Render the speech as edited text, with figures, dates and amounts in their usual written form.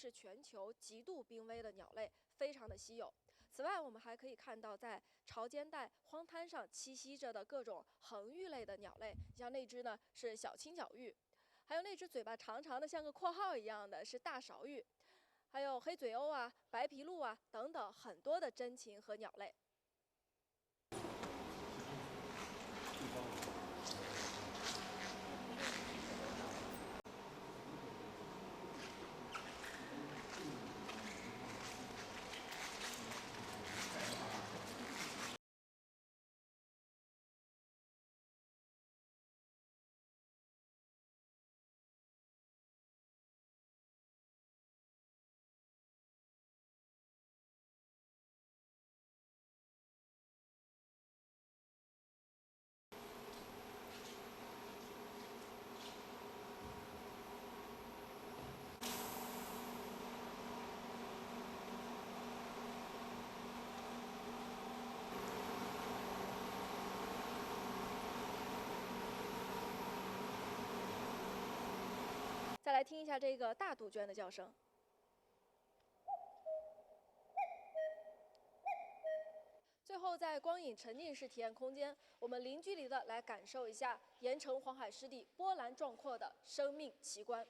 是全球极度濒危的鸟类，非常的稀有。此外，我们还可以看到在潮间带荒滩上栖息着的各种恒玉类的鸟类，像那只呢是小青角玉，还有那只嘴巴长长的像个括号一样的是大勺玉，还有黑嘴鸥啊、白皮鹭啊等等很多的珍禽和鸟类。再来听一下这个大杜鹃的叫声。最后，在光影沉浸式体验空间，我们零距离的来感受一下盐城黄海湿地波澜壮阔的生命奇观。